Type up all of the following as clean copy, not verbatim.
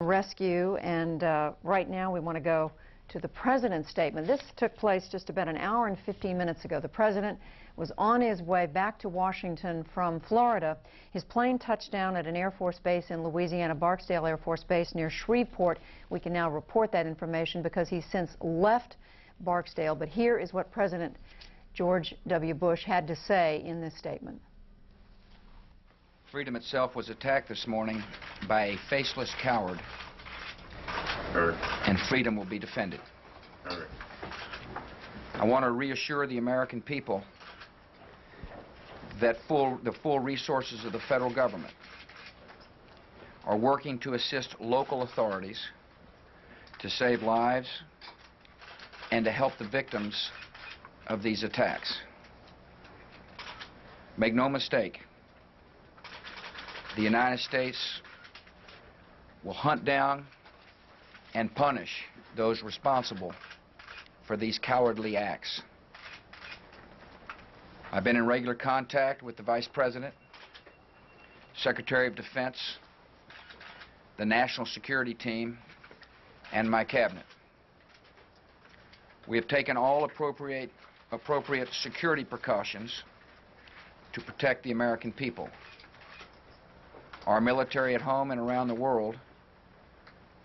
rescue, and right now we want to go to the President's statement. This took place just about an hour and 15 minutes ago. The President was on his way back to Washington from Florida. His plane touched down at an Air Force base in Louisiana, Barksdale Air Force Base near Shreveport. We can now report that information because he's since left Barksdale. But here is what President George W. Bush had to say in this statement. Freedom itself was attacked this morning by a faceless coward, and freedom will be defended. I want to reassure the American people that the full resources of the federal government are working to assist local authorities to save lives and to help the victims of these attacks. Make no mistake, the United States will hunt down and punish those responsible for these cowardly acts. I've been in regular contact with the Vice President, Secretary of Defense, the National Security Team, and my cabinet. We have taken all appropriate security precautions to protect the American people. Our military at home and around the world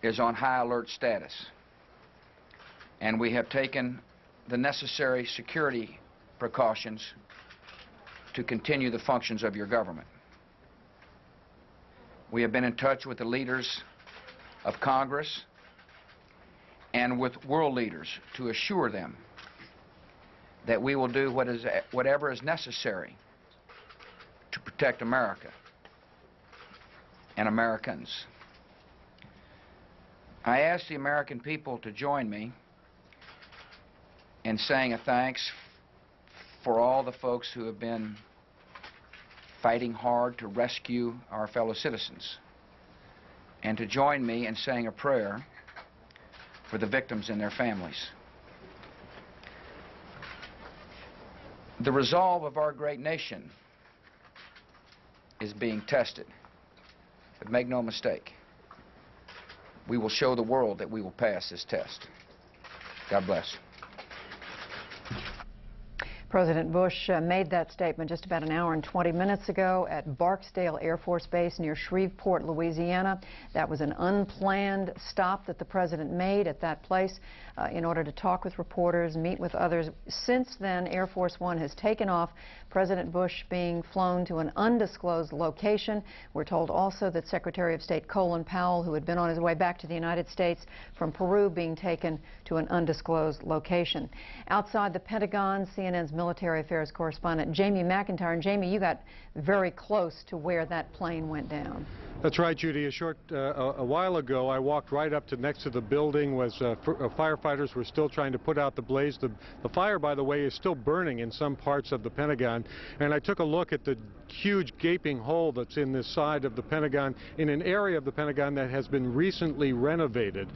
is on high alert status, and we have taken the necessary security precautions to continue the functions of your government. We have been in touch with the leaders of Congress and with world leaders to assure them that we will do whatever is necessary to protect America and Americans. I ask the American people to join me in saying a thanks for all the folks who have been fighting hard to rescue our fellow citizens, and to join me in saying a prayer for the victims and their families. The resolve of our great nation is being tested, but make no mistake, we will show the world that we will pass this test. God bless. President Bush made that statement just about an hour and 20 minutes ago at Barksdale Air Force Base near Shreveport, Louisiana. That was an unplanned stop that the President made at that place in order to talk with reporters, meet with others. Since then, Air Force One has taken off, President Bush being flown to an undisclosed location. We're told also that Secretary of State Colin Powell, who had been on his way back to the United States from Peru, being taken to an undisclosed location. Outside the Pentagon, CNN's military affairs correspondent Jamie McIntyre. And Jamie, you got very close to where that plane went down. That's right, Judy. A while ago, I walked right up to next to the building. Firefighters were still trying to put out the blaze. The fire, by the way, is still burning in some parts of the Pentagon. And I took a look at the huge gaping hole that's in this side of the Pentagon, in an area of the Pentagon that has been recently renovated,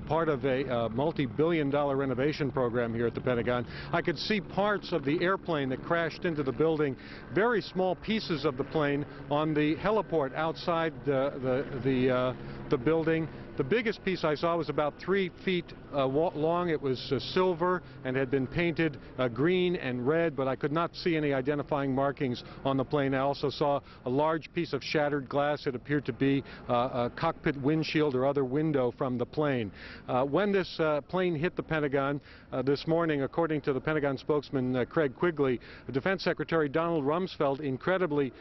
part of a multi-billion-dollar renovation program here at the Pentagon. I could see parts of the airplane that crashed into the building, very small pieces of the plane on the heliport outside the building. The biggest piece I saw was about 3 feet long. It was silver and had been painted green and red, but I could not see any identifying markings on the plane. I also saw a large piece of shattered glass. It appeared to be a cockpit windshield or other window from the plane. When this plane hit the Pentagon this morning, according to the Pentagon spokesman Craig Quigley, Defense Secretary Donald Rumsfeld incredibly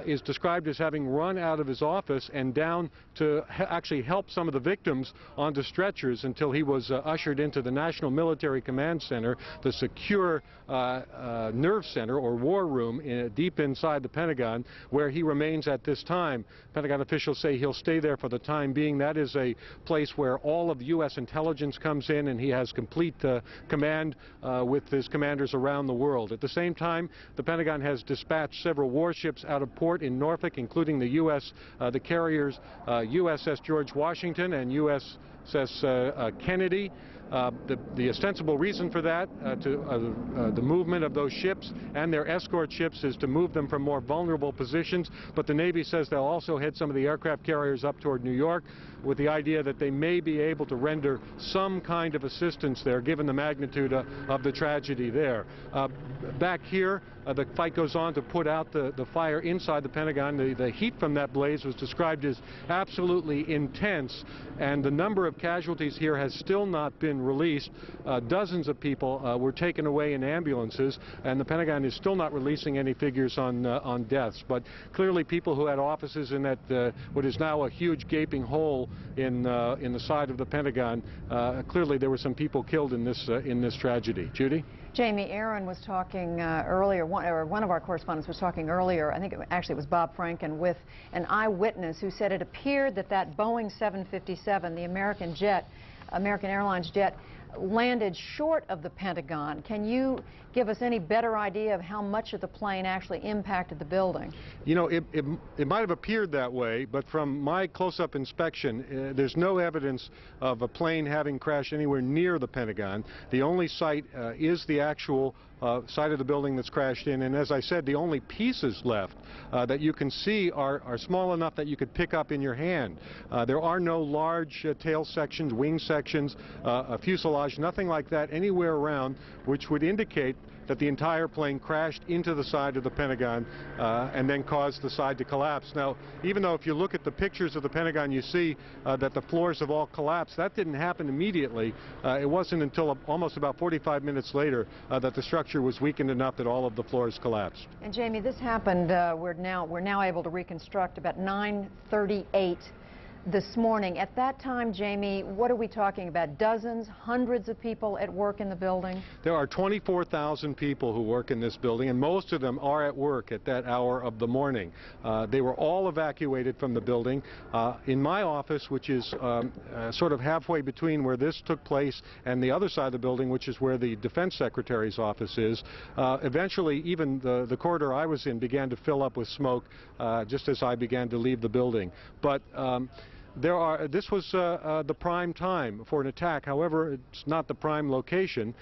is described as having run out of his office and down to actually help some of the victims onto stretchers until he was ushered into the National Military Command Center, the secure nerve center or war room deep inside the Pentagon, where he remains at this time. Pentagon officials say he'll stay there for the time being. That is a place where all of the U.S. intelligence comes in, and he has complete command with his commanders around the world. At the same time, the Pentagon has dispatched several warships out of port in Norfolk, including the carriers USS George Washington and says Kennedy. The ostensible reason for that, the movement of those ships and their escort ships, is to move them from more vulnerable positions. But the Navy says they'll also head some of the aircraft carriers up toward New York with the idea that they may be able to render some kind of assistance there, given the magnitude of the tragedy there. Back here, the fight goes on to put out the fire inside the Pentagon. The heat from that blaze was described as absolutely intense, and the number of casualties here has still not been released. Dozens of people were taken away in ambulances, and the Pentagon is still not releasing any figures on deaths. But clearly people who had offices in that what is now a huge gaping hole in the side of the Pentagon, clearly there were some people killed in this tragedy. Judy? Jamie, Aaron was talking earlier, one of our correspondents was talking earlier, I think actually it was Bob Franken, with an eyewitness who said it appeared that Boeing 757, the American Airlines jet, landed short of the Pentagon. Can you give us any better idea of how much of the plane actually impacted the building? You know, it might have appeared that way, but from my close-up inspection, there's no evidence of a plane having crashed anywhere near the Pentagon. The only site is the actual side of the building that's crashed in, and as I said, the only pieces left that you can see are small enough that you could pick up in your hand. There are no large tail sections, wing sections, a fuselage, nothing like that anywhere around, which would indicate that the entire plane crashed into the side of the Pentagon and then caused the side to collapse. Now, even though if you look at the pictures of the Pentagon, you see that the floors have all collapsed, that didn't happen immediately. It wasn't until almost about 45 minutes later that the structure was weakened enough that all of the floors collapsed. And Jamie, this happened, we're now able to reconstruct about 9:38 this morning. At that time, Jamie, what are we talking about? Dozens, hundreds of people at work in the building? There are 24,000 people who work in this building, and most of them are at work at that hour of the morning. They were all evacuated from the building. In my office, which is sort of halfway between where this took place and the other side of the building, which is where the Defense Secretary's office is, eventually even the corridor I was in began to fill up with smoke just as I began to leave the building. But this was the prime time for an attack. However, it's not the prime location.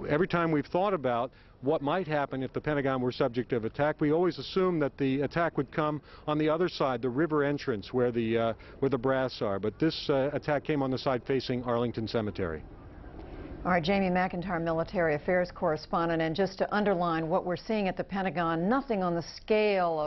Every time we've thought about what might happen if the Pentagon were subject of attack, we always assumed that the attack would come on the other side, the river entrance where the brass are. But this attack came on the side facing Arlington Cemetery. All right, Jamie McIntyre, military affairs correspondent, and just to underline what we're seeing at the Pentagon, nothing on the scale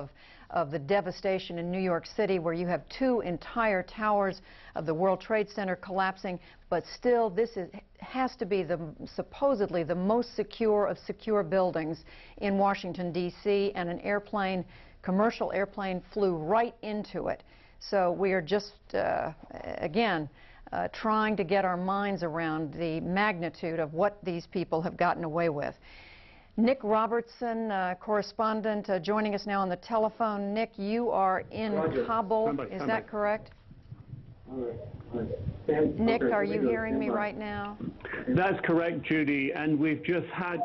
of the devastation in New York City, where you have two entire towers of the World Trade Center collapsing, but still this has to be supposedly the most secure of secure buildings in Washington, D.C., and an commercial airplane flew right into it. So we are just, again, trying to get our minds around the magnitude of what these people have gotten away with. Nick Robertson, correspondent, joining us now on the telephone. Nick, you are in Kabul, is that correct? Nick, are you hearing me right now? That's correct, Judy, and we've just had...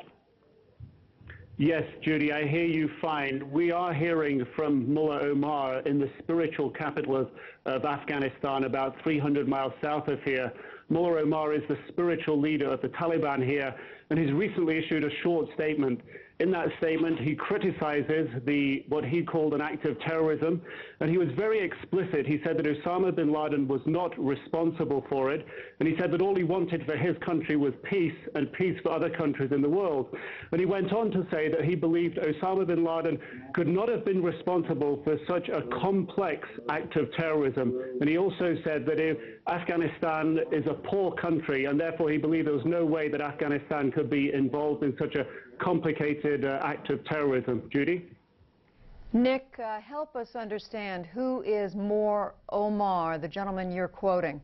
Yes, Judy, I hear you fine. We are hearing from Mullah Omar in the spiritual capital of Afghanistan, about 300 miles south of here. Mullah Omar is the spiritual leader of the Taliban here, and he's recently issued a short statement. In that statement, he criticizes what he called an act of terrorism, and he was very explicit. He said that Osama bin Laden was not responsible for it, and he said that all he wanted for his country was peace and peace for other countries in the world. And he went on to say that he believed Osama bin Laden could not have been responsible for such a complex act of terrorism. And he also said that if Afghanistan is a poor country, and therefore he believed there was no way that Afghanistan could be involved in such a complicated act of terrorism. Judy? Nick, help us understand, who is Mullah Omar, the gentleman you're quoting?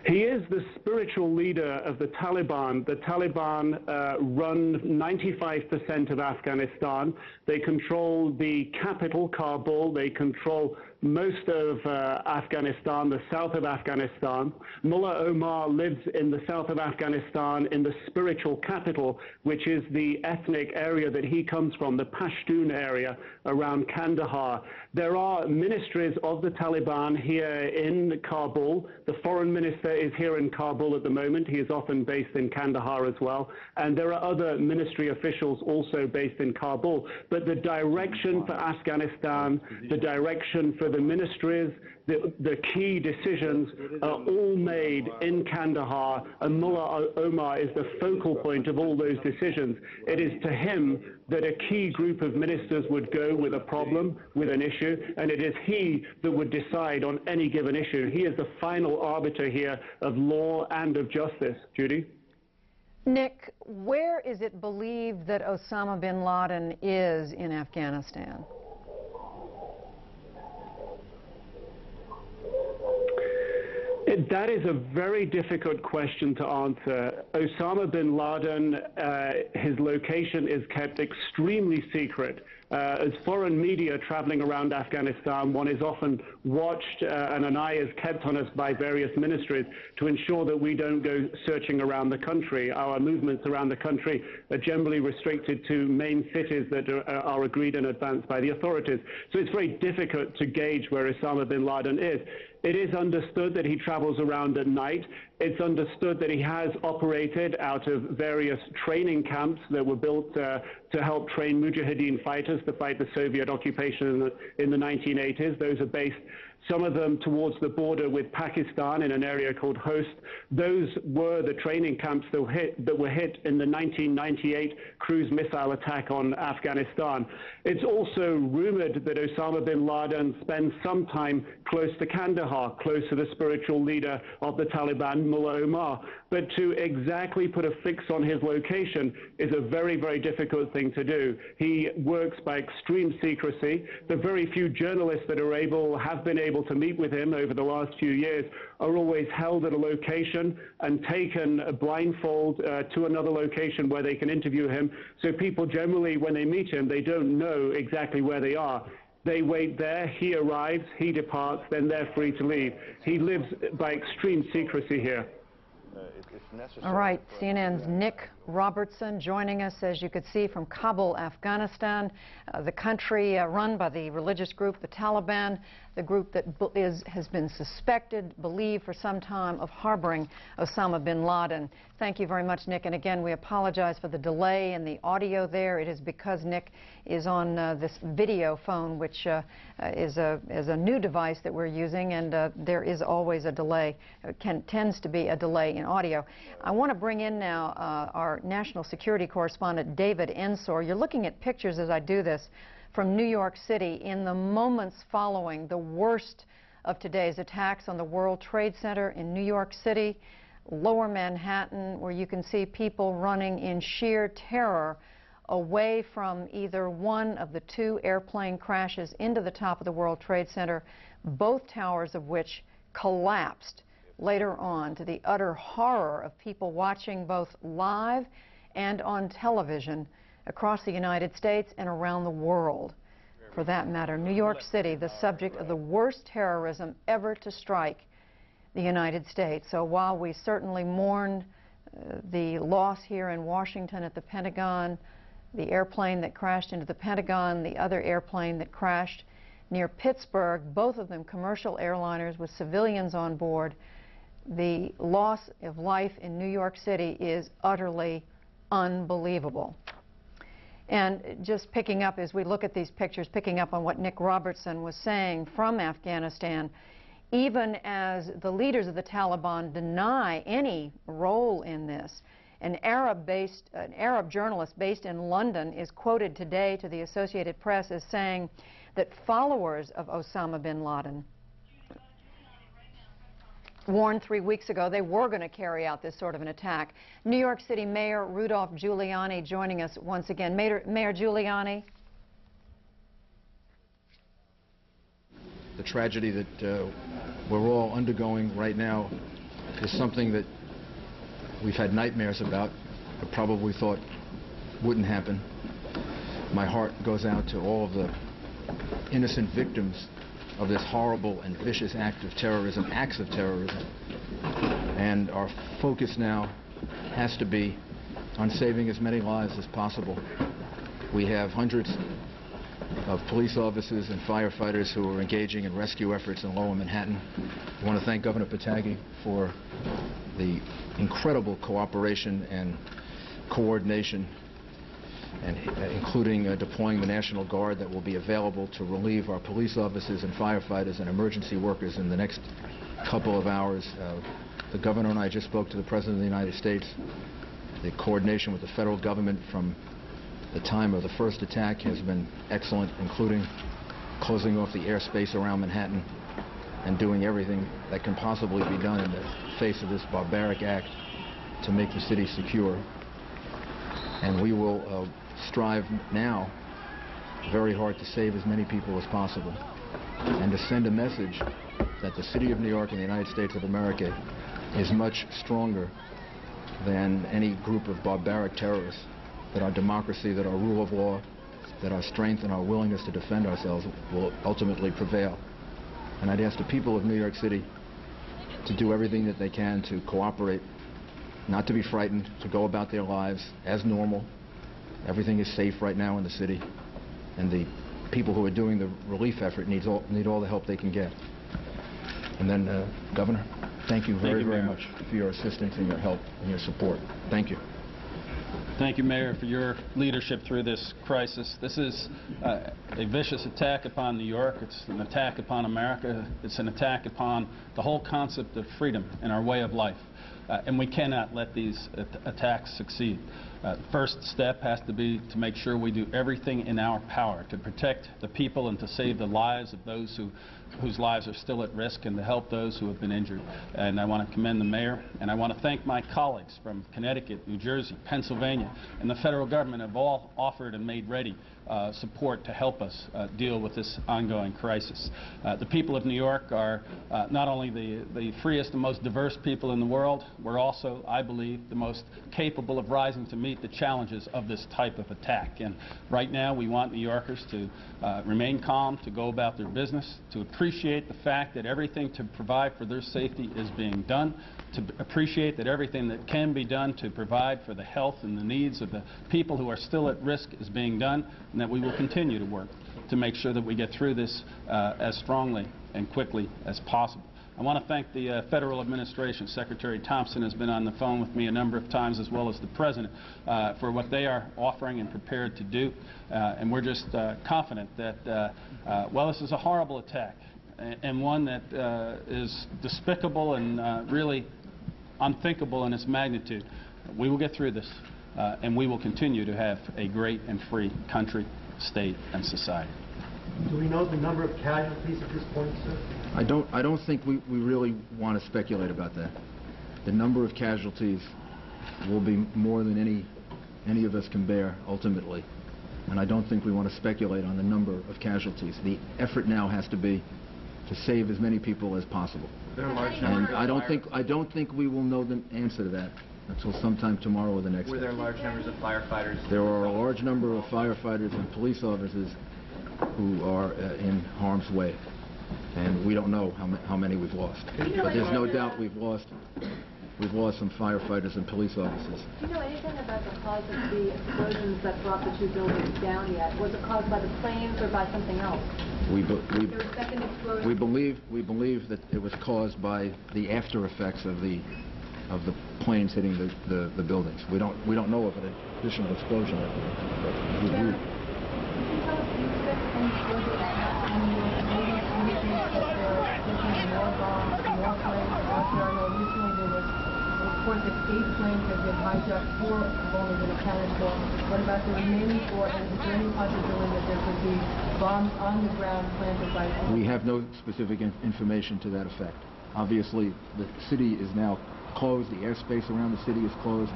He is the spiritual leader of the Taliban. The Taliban run 95% of Afghanistan. They control the capital, Kabul. They control most of Afghanistan, the south of Afghanistan. Mullah Omar lives in the south of Afghanistan in the spiritual capital, which is the ethnic area that he comes from, the Pashtun area around Kandahar. There are ministries of the Taliban here in Kabul. The foreign minister is here in Kabul at the moment. He is often based in Kandahar as well. And there are other ministry officials also based in Kabul. But the direction for Afghanistan, the direction for the ministries, the key decisions are all made in Kandahar, and Mullah Omar is the focal point of all those decisions. It is to him that a key group of ministers would go with a problem, with an issue, and it is he that would decide on any given issue. He is the final arbiter here of law and of justice. Judy? Nick, where is it believed that Osama bin Laden is in Afghanistan? That is a very difficult question to answer. Osama bin Laden, his location is kept extremely secret. As foreign media traveling around Afghanistan, one is often watched and an eye is kept on us by various ministries to ensure that we don't go searching around the country. Our movements around the country are generally restricted to main cities that are agreed in advance by the authorities. So it's very difficult to gauge where Osama bin Laden is. It is understood that he travels around at night. It's understood that he has operated out of various training camps that were built to help train Mujahideen fighters to fight the Soviet occupation in the 1980s. Those are based, some of them towards the border with Pakistan in an area called Host. Those were the training camps that were hit in the 1998 cruise missile attack on Afghanistan. It's also rumored that Osama bin Laden spends some time close to Kandahar, close to the spiritual leader of the Taliban, Mullah Omar. But to exactly put a fix on his location is a very, very difficult thing to do. He works by extreme secrecy. The very few journalists that have been able to meet with him over the last few years are always held at a location and taken blindfold to another location where they can interview him. So people generally, when they meet him, they don't know exactly where they are. They wait there, he arrives, he departs, then they're free to leave. He lives by extreme secrecy here. All right, CNN's Nick Robertson joining us, as you could see, from Kabul, Afghanistan, the country run by the religious group, the Taliban, the group that has been suspected, believed for some time of harboring Osama bin Laden. Thank you very much, Nick. And again, we apologize for the delay in the audio there. It is because Nick is on this video phone, which is a new device that we're using, and there is always a delay. Tends to be a delay in audio. I want to bring in now our national security correspondent, David Ensor. You're looking at pictures as I do this from New York City in the moments following the worst of today's attacks on the World Trade Center in New York City, Lower Manhattan, where you can see people running in sheer terror away from either one of the two airplane crashes into the top of the World Trade Center, both towers of which collapsed later on, to the utter horror of people watching both live and on television across the United States and around the world. For that matter, New York City, the subject of the worst terrorism ever to strike the United States. So while we certainly mourn the loss here in Washington at the Pentagon, the airplane that crashed into the Pentagon, the other airplane that crashed near Pittsburgh, both of them commercial airliners with civilians on board, the loss of life in New York City is utterly unbelievable. And just picking up, as we look at these pictures, picking up on what Nick Robertson was saying from Afghanistan, even as the leaders of the Taliban deny any role in this, an Arab journalist based in London is quoted today to the Associated Press as saying that followers of Osama bin Laden warned 3 weeks ago they were going to carry out this sort of an attack. New York City Mayor Rudolph Giuliani joining us once again. Mayor Giuliani. The tragedy that we're all undergoing right now is something that we've had nightmares about, but probably thought wouldn't happen. My heart goes out to all of the innocent victims of this horrible and vicious acts of terrorism. And our focus now has to be on saving as many lives as possible. We have hundreds of police officers and firefighters who are engaging in rescue efforts in Lower Manhattan. I want to thank Governor Patagi for the incredible cooperation and coordination, and including deploying the National Guard that will be available to relieve our police officers and firefighters and emergency workers in the next couple of hours. The governor and I just spoke to the President of the United States. The coordination with the federal government from the time of the first attack has been excellent, including closing off the airspace around Manhattan and doing everything that can possibly be done in the face of this barbaric act to make the city secure. And we will strive now very hard to save as many people as possible and to send a message that the City of New York and the United States of America is much stronger than any group of barbaric terrorists, that our democracy, that our rule of law, that our strength and our willingness to defend ourselves will ultimately prevail. And I'd ask the people of New York City to do everything that they can to cooperate, not to be frightened, to go about their lives as normal. Everything is safe right now in the city, and the people who are doing the relief effort need all the help they can get. And then, Governor, thank you very much for your assistance and your help and your support. Thank you. Thank you, Mayor, for your leadership through this crisis. This is a vicious attack upon New York. It's an attack upon America. It's an attack upon the whole concept of freedom and our way of life. And we cannot let these attacks succeed. The first step has to be to make sure we do everything in our power to protect the people and to save the lives of those whose lives are still at risk, and to help those who have been injured. And I want to commend the mayor, and I want to thank my colleagues from Connecticut, New Jersey, Pennsylvania, and the federal government have all offered and made ready support to help us deal with this ongoing crisis. The people of New York are not only the freest and most diverse people in the world, we're also, I believe, the most capable of rising to meet the challenges of this type of attack. And right now we want New Yorkers to remain calm, to go about their business, to appreciate the fact that everything to provide for their safety is being done, to appreciate that everything that can be done to provide for the health and the needs of the people who are still at risk is being done, and that we will continue to work to make sure that we get through this as strongly and quickly as possible. I want to thank the federal administration. Secretary Thompson has been on the phone with me a number of times, as well as the President, for what they are offering and prepared to do. And we're just confident that, well, this is a horrible attack, and one that is despicable and really unthinkable in its magnitude. We will get through this, and we will continue to have a great and free country, state, and society. Do we know the number of casualties at this point, sir? I don't think we really want to speculate about that. The number of casualties will be more than any of us can bear ultimately, and I don't think we want to speculate on the number of casualties. The effort now has to be to save as many people as possible. And I don't think we will know the answer to that until sometime tomorrow or the next day. Were there large numbers of firefighters? There are a large number of firefighters and police officers who are in harm's way, and we don't know how many we've lost. But there's no doubt we've lost some firefighters and police officers. Do you know anything about the cause of the explosions that brought the two buildings down yet? Was it caused by the planes or by something else? We believe that it was caused by the after effects of the planes hitting the buildings. We don't know of an additional explosion. Reports that 8 planes have been hijacked, 4 have only been accounted for. What about the remaining 4? And is there any possibility that there could be bombs on the ground planted by... We have no specific information to that effect. Obviously, the city is now closed. The airspace around the city is closed,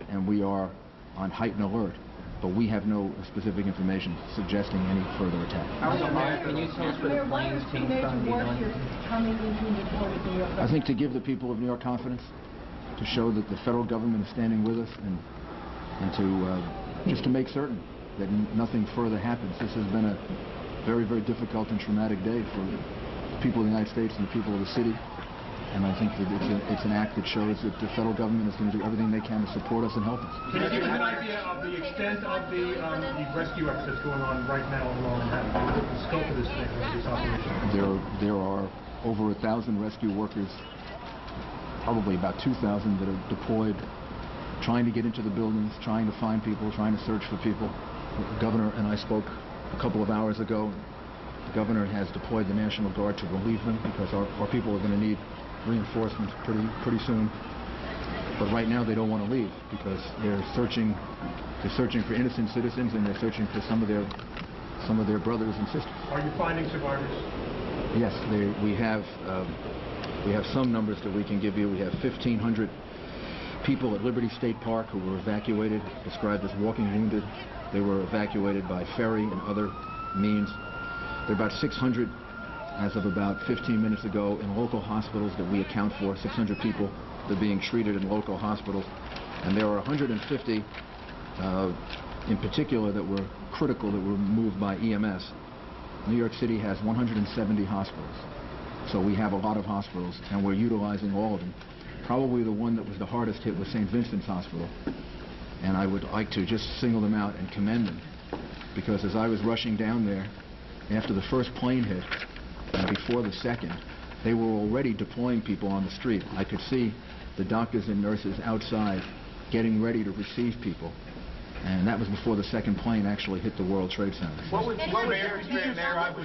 and we are on heightened alert. But we have no specific information suggesting any further attack. Can you tell us where the planes came from? I think to give the people of New York confidence, to show that the federal government is standing with us, and to just to make certain that nothing further happens. This has been a very, very difficult and traumatic day for the people of the United States and the people of the city. And I think that it's an act that shows that the federal government is going to do everything they can to support us and help us. Can you give us an idea of the extent of the rescue effort that's going on right now in Lower Manhattan? The scope of this thing, this operation? There are over 1,000 rescue workers, probably about 2,000 that are deployed, trying to get into the buildings, trying to find people, trying to search for people. The governor and I spoke a couple of hours ago. The governor has deployed the National Guard to relieve them because our people are going to need reinforcements pretty soon. But right now they don't want to leave because they're searching for innocent citizens, and they're searching for some of their brothers and sisters. Are you finding survivors? Yes, we have some numbers that we can give you. We have 1,500 people at Liberty State Park who were evacuated, described as walking wounded. They were evacuated by ferry and other means. There are about 600 as of about 15 minutes ago in local hospitals that we account for. 600 people that are being treated in local hospitals, and there are 150 in particular that were critical, that were moved by EMS. New York City has 170 hospitals, so we have a lot of hospitals, and we're utilizing all of them. Probably the one that was the hardest hit was St. Vincent's Hospital, and I would like to just single them out and commend them, because as I was rushing down there after the first plane hit and before the second, they were already deploying people on the street. I could see the doctors and nurses outside getting ready to receive people, and that was before the second plane actually hit the World Trade Center. What was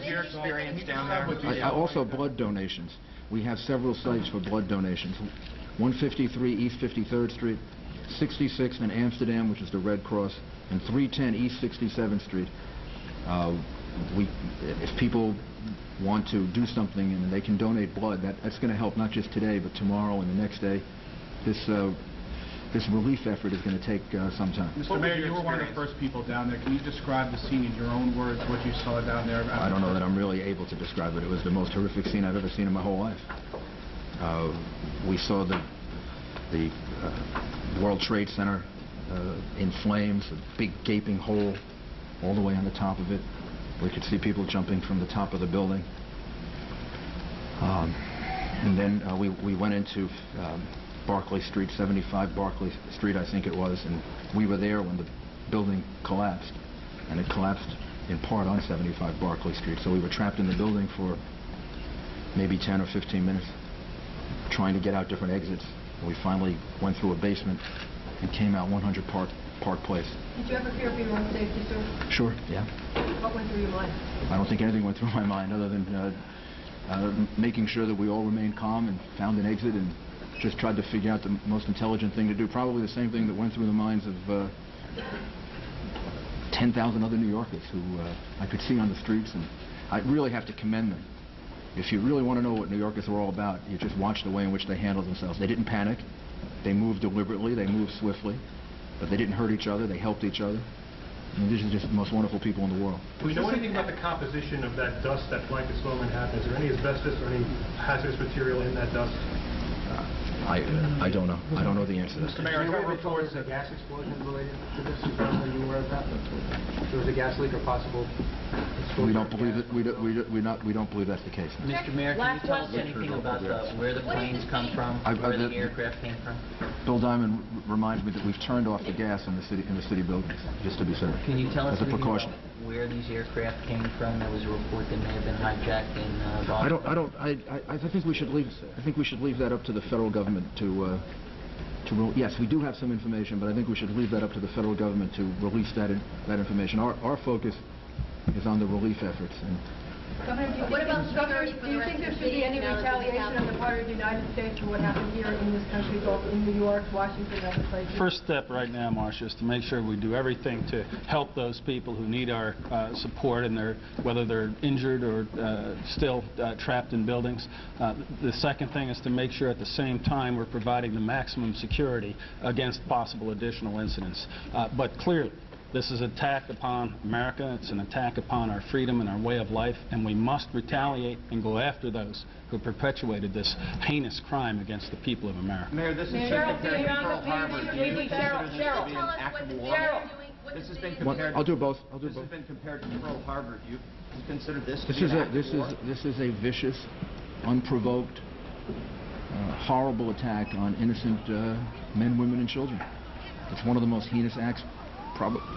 your experience down there? Also blood donations. We have several sites for blood donations. 153 East 53rd Street, 66 in Amsterdam, which is the Red Cross, and 310 East 67th Street. If people want to do something and they can donate blood, that's going to help not just today but tomorrow and the next day. This relief effort is going to take some time. Mr. Mayor, you were one of the first people down there. Can you describe the scene in your own words, what you saw down there? I don't know that I'm really able to describe it. It was the most horrific scene I've ever seen in my whole life. We saw the World Trade Center in flames, a big gaping hole all the way on the top of it. We could see people jumping from the top of the building. And then we went into Barclay Street, 75 Barclay Street, I think it was, and we were there when the building collapsed, and it collapsed in part on 75 Barclay Street. So we were trapped in the building for maybe 10 or 15 minutes, trying to get out different exits. And we finally went through a basement and came out 100 Park Place. Did you ever fear for your own safety, sir? Sure, yeah. What went through your mind? I don't think anything went through my mind other than making sure that we all remained calm and found an exit and just tried to figure out the most intelligent thing to do. Probably the same thing that went through the minds of 10,000 other New Yorkers who I could see on the streets, and I really have to commend them. If you really want to know what New Yorkers are all about, you just watch the way in which they handled themselves. They didn't panic. They moved deliberately. They moved swiftly. But they didn't hurt each other. They helped each other. I mean, these are just the most wonderful people in the world. Do we know anything about the composition of that dust that blankets Lower Manhattan? Is there any asbestos or any hazardous material in that dust? I don't know. I don't know the answer to that. Mr. Mayor, there were reports of a gas explosion related to this. Is that you aware of that? There was a gas leak or possible explosion? We don't believe it. We don't believe that's the case. Mr. Mayor, can you tell us anything about where the planes come from, where the aircraft came from? Bill Diamond reminds me that we've turned off the gas in the city buildings, just to be certain. Can you tell us as a precaution where these aircraft came from? There was a report that may have been hijacked in Boston. I think we should leave. I think we should leave that up to the federal government to. Yes, we do have some information, but I think we should leave that up to the federal government to release that information. Our focus is on the relief efforts. And Governor, do you think there should be any retaliation on the part of the United States for what happened here in this country, both in New York, Washington, and other places? First step right now, Marcia, is to make sure we do everything to help those people who need our support, and whether they're injured or still trapped in buildings. The second thing is to make sure at the same time we're providing the maximum security against possible additional incidents. But clearly, This is an attack upon America. It's an attack upon our freedom and our way of life, and we must retaliate and go after those who perpetuated this heinous crime against the people of America. Mayor, this is compared to Pearl Harbor. Do you consider this to be an act of war? This has been compared. I'll do both. This has been compared to Pearl Harbor. Do you consider this to This be is an a act of war? this is a vicious, unprovoked, horrible attack on innocent men, women, and children. It's one of the most heinous acts,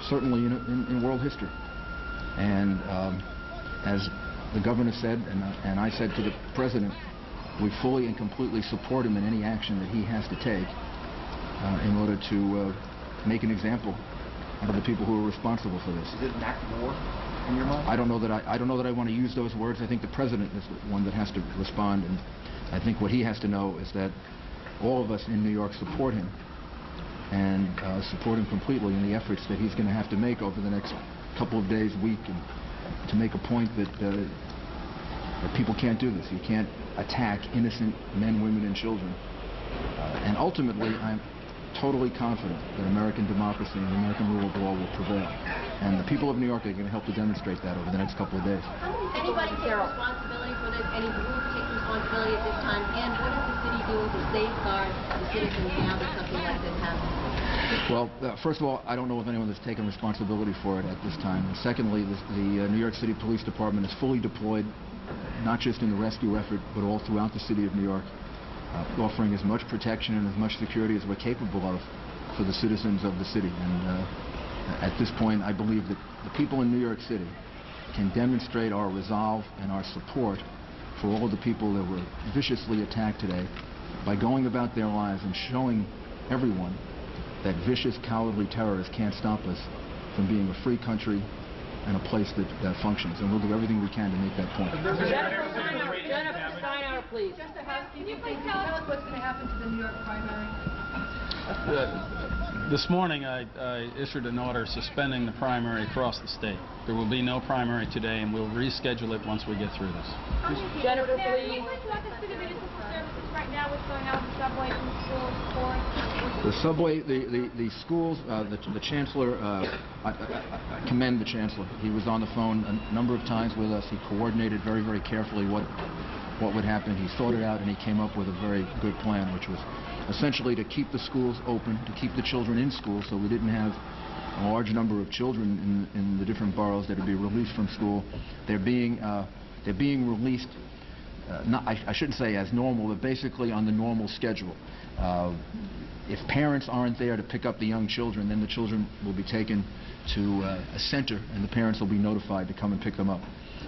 certainly in world history. And as the governor said, and I said to the president, we fully and completely support him in any action that he has to take in order to make an example out of the people who are responsible for this. Is it an act of war in your mind? I don't know that I want to use those words. I think the president is the one that has to respond, and I think what he has to know is that all of us in New York support him and support him completely in the efforts that he's going to have to make over the next couple of days, week, and to make a point that people can't do this. You can't attack innocent men, women, and children. And ultimately, I'm totally confident that American democracy and the American rule of law will prevail. And the people of New York are going to help to demonstrate that over the next couple of days. Anybody take responsibility for this? Any group take responsibility at this time? And what is the city doing to safeguard the citizens now that something like this happens? Well, first of all, I don't know if anyone has taken responsibility for it at this time. And secondly, the New York City Police Department is fully deployed, not just in the rescue effort, but all throughout the city of New York, offering as much protection and as much security as we're capable of for the citizens of the city. And at this point, I believe that the people in New York City can demonstrate our resolve and our support for all of the people that were viciously attacked today by going about their lives and showing everyone that vicious, cowardly terrorists can't stop us from being a free country and a place that functions. And we'll do everything we can to make that point. Jennifer Steinhauer, please. Just a housekeeping thing. Can you tell us what's going to happen to the New York primary? This morning, I issued an order suspending the primary across the state. There will be no primary today, and we'll reschedule it once we get through this. Jennifer, please. Can you talk us through the municipal services right now, what's going on with the subway and the schools for us? The subway, the schools, the chancellor, I commend the chancellor. He was on the phone a number of times with us. He coordinated very, very carefully what would happen. He thought it out, and he came up with a very good plan, which was essentially to keep the schools open, to keep the children in school, so we didn't have a large number of children in the different boroughs that would be released from school. They're being released. I shouldn't say as normal, but basically on the normal schedule. If parents aren't there to pick up the young children, then the children will be taken to a center, and the parents will be notified to come and pick them up.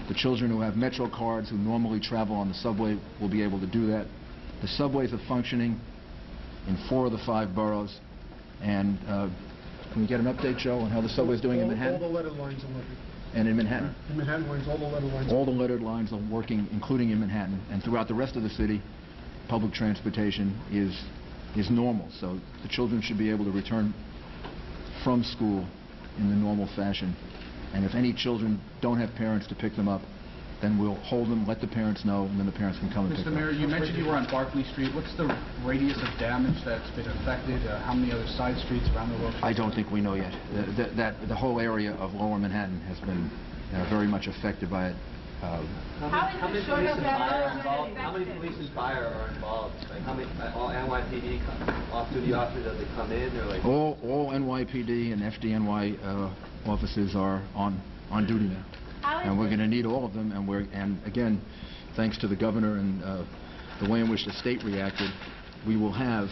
The children who have Metro cards, who normally travel on the subway, will be able to do that. The subways are functioning in 4 of the 5 boroughs. And can we get an update, Joe, on how the subway is doing in Manhattan? All the lettered lines are working. And in Manhattan? In Manhattan lines, all the lettered lines. All the lettered lines are working, including in Manhattan. And throughout the rest of the city, public transportation is normal. So the children should be able to return from school in the normal fashion. And if any children don't have parents to pick them up, then we'll hold them, let the parents know, and then the parents can come and pick them up. Mr. Mayor, you mentioned you were on Barclay Street. What's the radius of damage that's been affected? How many other side streets around the world? I don't think we know yet. The whole area of Lower Manhattan has been very much affected by it. How many police and fire are involved? Like how many, all NYPD off-duty officers, as they come in? Or like All NYPD and FDNY officers are on duty now. And we're going to need all of them, and again, thanks to the governor and the way in which the state reacted, we will have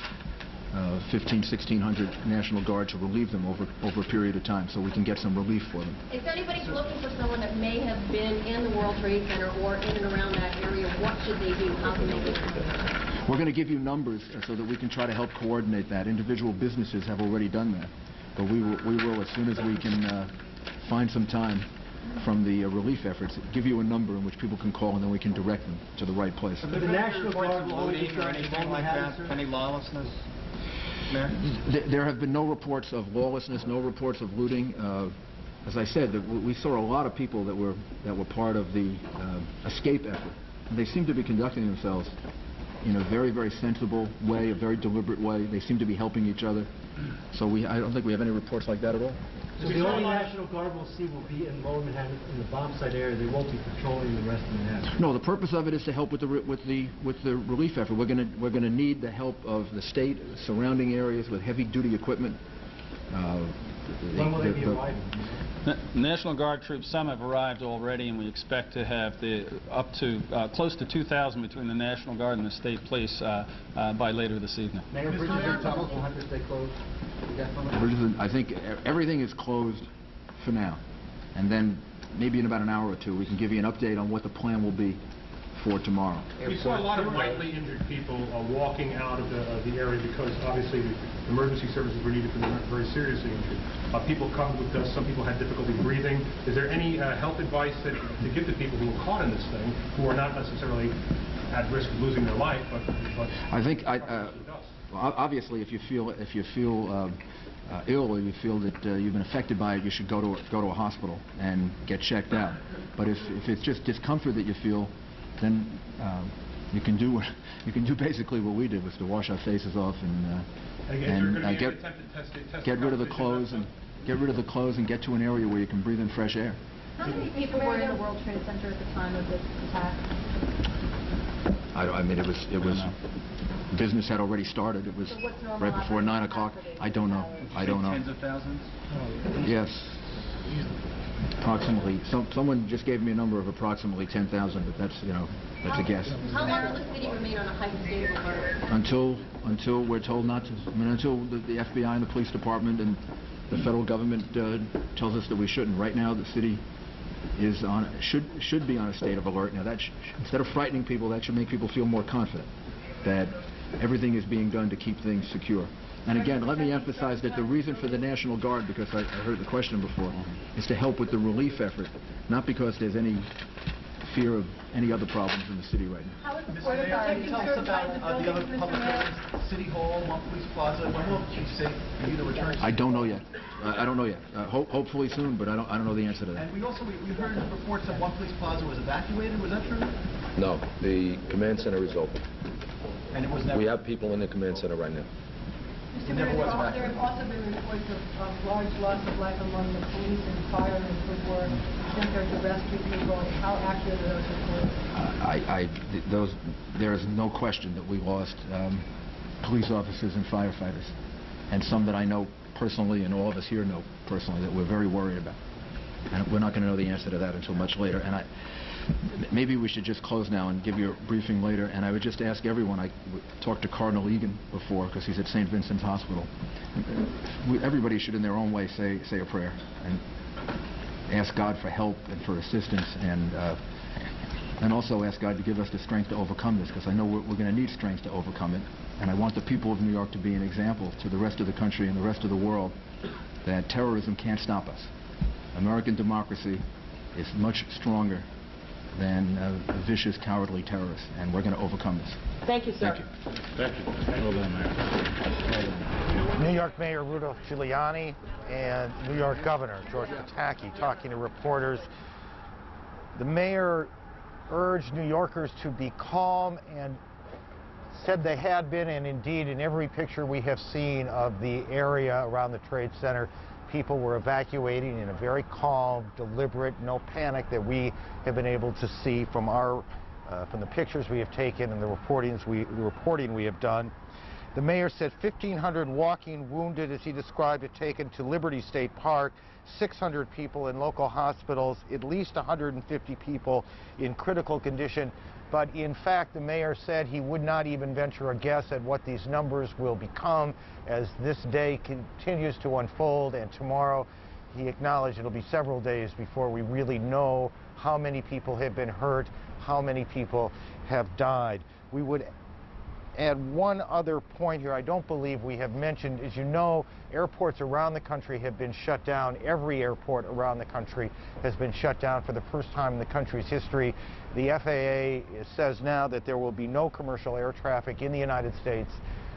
1,600 National Guard to relieve them over a period of time, so we can get some relief for them. If anybody's looking for someone that may have been in the World Trade Center or in and around that area, what should they do? How can they do it? We're going to give you numbers so that we can try to help coordinate that. Individual businesses have already done that, but we will as soon as we can find some time from the relief efforts, give you a number in which people can call, and then we can direct them to the right place. The National Guard looting or anything like that? Any lawlessness? Mayor? There have been no reports of lawlessness, no reports of looting. As I said, we saw a lot of people that were part of the escape effort. And they seem to be conducting themselves in a very, very sensible way, a very deliberate way. They seem to be helping each other. So I don't think we have any reports like that at all. So the only National Guard we'll see will be in Lower Manhattan in the bomb site area. They won't be patrolling the rest of Manhattan. No, the purpose of it is to help with the relief effort. We're gonna need the help of the state, surrounding areas with heavy-duty equipment. When will they be arriving? National Guard troops, some have arrived already, and we expect to have up to close to 2,000 between the National Guard and the state police by later this evening. Mayor, bridges and tunnels will have to stay closed. I think everything is closed for now, and then maybe in about an hour or two we can give you an update on what the plan will be for tomorrow. We saw a lot of lightly injured people walking out of the area because obviously the emergency services were needed for the very seriously injured. People covered with dust, some people had difficulty breathing. Is there any health advice to give to people who were caught in this thing, who are not necessarily at risk of losing their life, but I think obviously if you feel ill or you feel that you've been affected by it, you should go to a hospital and get checked out. But if it's just discomfort that you feel, then you can do basically what we did, was to wash our faces off and get rid of the clothes and get to an area where you can breathe in fresh air. How many people were in the World Trade Center at the time of this attack? I mean, it was business had already started. It was right before 9 o'clock. I don't know. Tens of thousands? Yes. Approximately. Someone just gave me a number of approximately 10,000, but that's a guess. How long will the city remain on a heightened state of alert? Until we're told not to. I mean, until the FBI and the police department and the federal government tells us that we shouldn't. Right now, the city is should be on a state of alert. Now, instead of frightening people, that should make people feel more confident that everything is being done to keep things secure. And again, let me emphasize that the reason for the National Guard, because I heard the question before, is to help with the relief effort, not because there's any fear of any other problems in the city right now. How is the Mr. Port Mayor, Authority can you tell us about the other Mr. public Mayor? areas, City Hall, One Police Plaza? When will Chief say for you to return? I don't know yet. I don't know yet. Hopefully soon, but I don't know the answer to that. And we heard reports that One Police Plaza was evacuated. Was that true? No, the command center is open. And it was never. We have people in the command center right now. Mr. Mayor, there have also been reports of large loss of life among the police and firemen who were sent there to rescue people. How accurate are those reports? There is no question that we lost police officers and firefighters, and some that I know personally, and all of us here know personally, that we're very worried about. And we're not going to know the answer to that until much later. And maybe we should just close now and give you a briefing later. And I would just ask everyone, I talked to Cardinal Egan before, because he's at St. Vincent's Hospital. Everybody should in their own way say a prayer and ask God for help and for assistance, and also ask God to give us the strength to overcome this, because I know we're going to need strength to overcome it. And I want the people of New York to be an example to the rest of the country and the rest of the world that terrorism can't stop us. American democracy is much stronger than vicious, cowardly terrorists, and we're going to overcome this. Thank you, sir. Thank you. New York Mayor Rudolph Giuliani and New York Governor George Pataki talking to reporters. The mayor urged New Yorkers to be calm and said they had been, and indeed in every picture we have seen of the area around the Trade Center, people were evacuating in a very calm, deliberate, no panic that we have been able to see from the pictures we have taken and the reporting we have done. The mayor said 1,500 walking wounded, as he described it, taken to Liberty State Park, 600 people in local hospitals, at least 150 people in critical condition. But in fact, the mayor said he would not even venture a guess at what these numbers will become as this day continues to unfold, and tomorrow he acknowledged it'll be several days before we really know how many people have been hurt, how many people have died. We would add one other point here I don't believe we have mentioned. As you know, airports around the country have been shut down. Every airport around the country has been shut down for the first time in the country's history. The FAA says now that there will be no commercial air traffic in the United States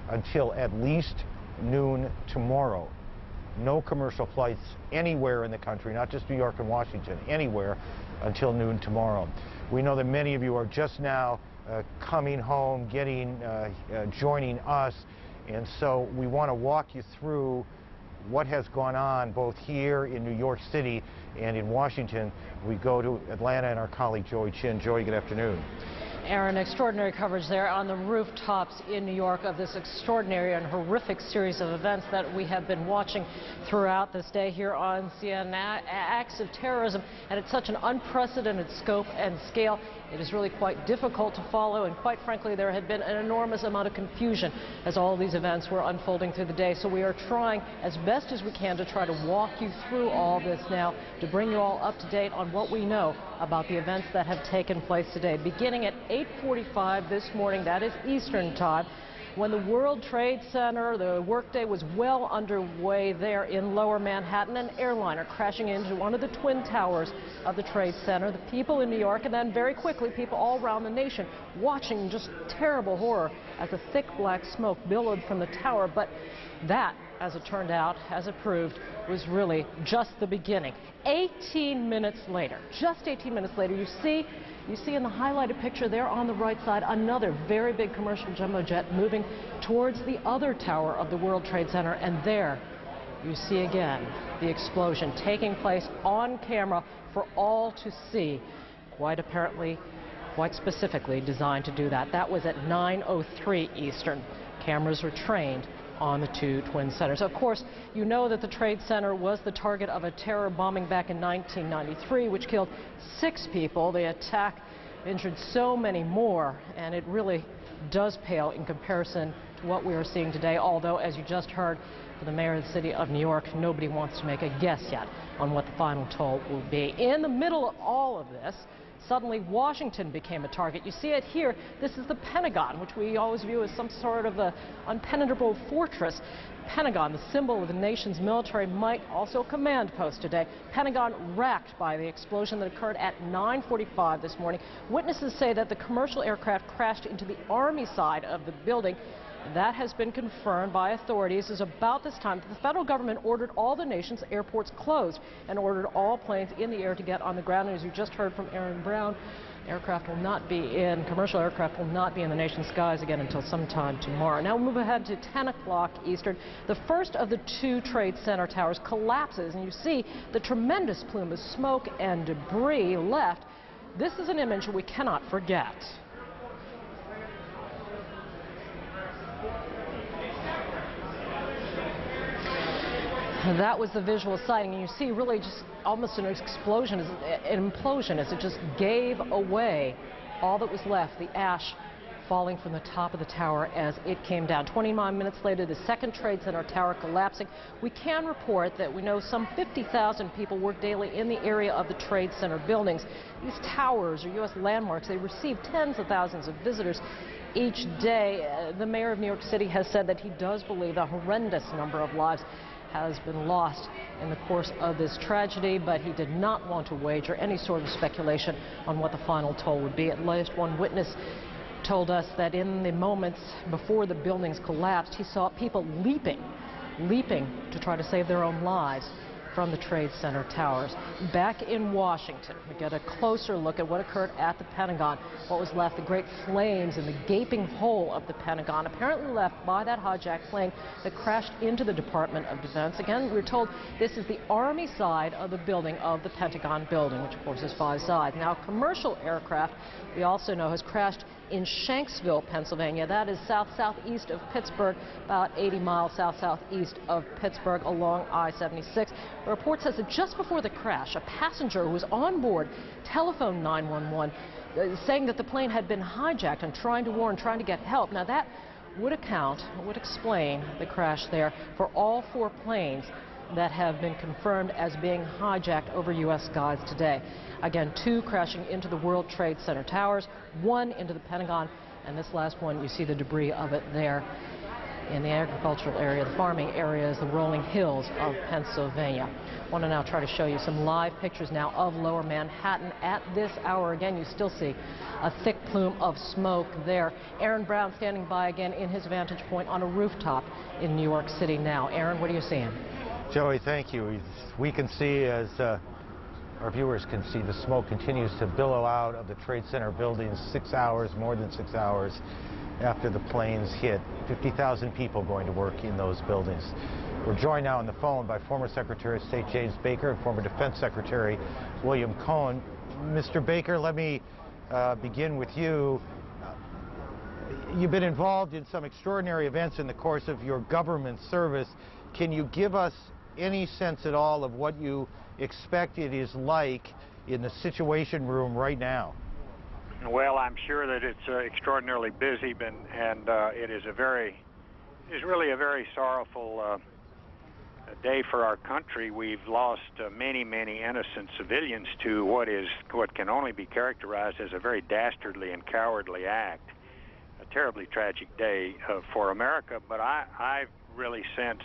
until at least noon tomorrow. No commercial flights anywhere in the country, not just New York and Washington, anywhere until noon tomorrow. We know that many of you are just now coming home, joining us, and so we want to walk you through what has gone on both here in New York City and in Washington. We go to Atlanta and our colleague Joey Chin. Joey, good afternoon. Aaron, extraordinary coverage there on the rooftops in New York of this extraordinary and horrific series of events that we have been watching throughout this day here on CNN. Acts of terrorism, and it's such an unprecedented scope and scale. It is really quite difficult to follow, and quite frankly, there had been an enormous amount of confusion as all these events were unfolding through the day. So we are trying as best as we can to try to walk you through all this now, to bring you all up to date on what we know about the events that have taken place today. Beginning at 8:45 this morning, that is Eastern time, when the World Trade Center, the workday was well underway there in Lower Manhattan, an airliner crashing into one of the twin towers of the Trade Center. The people in New York, and then very quickly people all around the nation, watching just terrible horror as a thick black smoke billowed from the tower. But that, as it turned out, as it proved, was really just the beginning. 18 minutes later, just 18 minutes later, you see in the highlighted picture there on the right side another very big commercial jumbo jet moving towards the other tower of the World Trade Center, and there you see again the explosion taking place on camera for all to see, quite apparently, quite specifically designed to do that. That was at 9:03 Eastern. Cameras were trained on the two twin centers. Of course, you know that the Trade Center was the target of a terror bombing back in 1993, which killed 6 people. The attack injured so many more, and it really does pale in comparison to what we are seeing today, although, as you just heard from the mayor of the city of New York, nobody wants to make a guess yet on what the final toll will be. In the middle of all of this, suddenly Washington became a target. You see it here. This is the Pentagon, which we always view as some sort of a impenetrable fortress. Pentagon, the symbol of the nation's military might, also command post today. Pentagon racked by the explosion that occurred at 9:45 this morning. Witnesses say that the commercial aircraft crashed into the Army side of the building. That has been confirmed by authorities. As about this time, the federal government ordered all the nation's airports closed and ordered all planes in the air to get on the ground. And as you just heard from Aaron Brown, commercial aircraft will not be in the nation's skies again until sometime tomorrow. Now we'll move ahead to 10 o'clock Eastern. The first of the two Trade Center towers collapses, and you see the tremendous plume of smoke and debris left. This is an image we cannot forget. That was the visual sighting, and you see really just almost an explosion, an implosion, as it just gave away all that was left, the ash falling from the top of the tower as it came down. 29 minutes later, the second Trade Center tower collapsing. We can report that we know some 50,000 people work daily in the area of the Trade Center buildings. These towers are U.S. landmarks. They receive tens of thousands of visitors each day. The mayor of New York City has said that he does believe a horrendous number of lives has been lost in the course of this tragedy, but he did not want to wager any sort of speculation on what the final toll would be. At least one witness told us that in the moments before the buildings collapsed, he saw people leaping to try to save their own lives from the Trade Center towers. Back in Washington, we get a closer look at what occurred at the Pentagon. What was left, the great flames in the gaping hole of the Pentagon, apparently left by that hijacked plane that crashed into the Department of Defense. Again, we're told this is the Army side of the building of the Pentagon building, which of course is 5 sides. Now, commercial aircraft, we also know, has crashed in Shanksville, Pennsylvania. That is south-southeast of Pittsburgh, about 80 miles south-southeast of Pittsburgh along I-76. A report says that just before the crash, a passenger who was on board telephoned 911 saying that the plane had been hijacked and trying to get help. Now that would explain the crash there for all 4 planes that have been confirmed as being hijacked over U.S. skies today. Again, 2 crashing into the World Trade Center towers, 1 into the Pentagon, and this last one, you see the debris of it there in the agricultural area, the farming areas, the rolling hills of Pennsylvania. I want to now try to show you some live pictures now of Lower Manhattan at this hour. Again, you still see a thick plume of smoke there. Aaron Brown standing by again in his vantage point on a rooftop in New York City now. Aaron, what are you seeing? Joey, thank you. We can see, as our viewers can see, the smoke continues to billow out of the Trade Center buildings 6 hours, more than 6 hours after the planes hit. 50,000 people going to work in those buildings. We're joined now on the phone by former Secretary of State James Baker and former Defense Secretary William Cohen. Mr. Baker, let me begin with you. You've been involved in some extraordinary events in the course of your government service. Can you give us any sense at all of what you expect it is like in the Situation Room right now? Well, I'm sure that it's extraordinarily busy, and it is really a very sorrowful day for our country. We've lost many innocent civilians to what can only be characterized as a very dastardly and cowardly act. A terribly tragic day for America, but I really sense,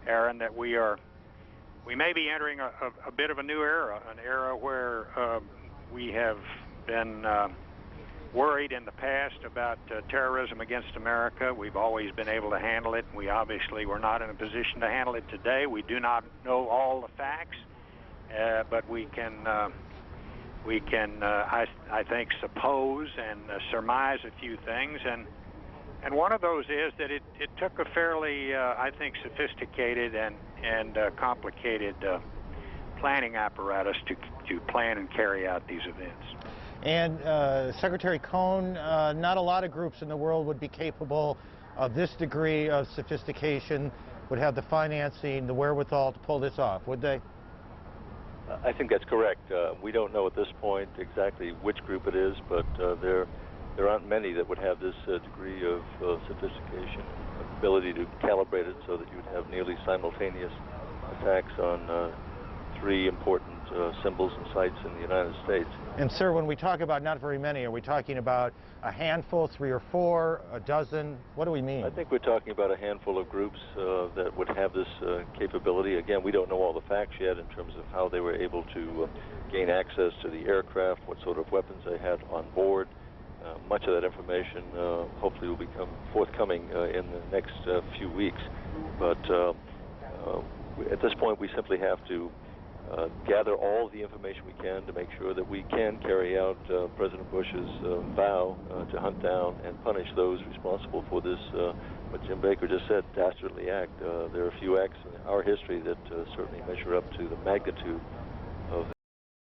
Aaron, that we may be entering a bit of a new era, an era where we have been worried in the past about terrorism against America. We've always been able to handle it. We obviously were not in a position to handle it today. We do not know all the facts, but we can, I think, suppose and surmise a few things. And one of those is that it took a fairly, I think, sophisticated and complicated planning apparatus to plan and carry out these events. And Secretary Cohen, not a lot of groups in the world would be capable of this degree of sophistication, would have the financing, the wherewithal to pull this off, would they? I think that's correct. We don't know at this point exactly which group it is, but there aren't many that would have this degree of sophistication, ability to calibrate it so that you would have nearly simultaneous attacks on three important symbols and sites in the United States. And sir, when we talk about not very many, are we talking about a handful, 3 or 4, a dozen? What do we mean? I think we're talking about a handful of groups that would have this capability. Again, we don't know all the facts yet in terms of how they were able to gain access to the aircraft, what sort of weapons they had on board. Much of that information hopefully will become forthcoming in the next few weeks. But at this point, we simply have to gather all the information we can to make sure that we can carry out President Bush's vow to hunt down and punish those responsible for this, what Jim Baker just said, dastardly act. There are a few acts in our history that certainly measure up to the magnitude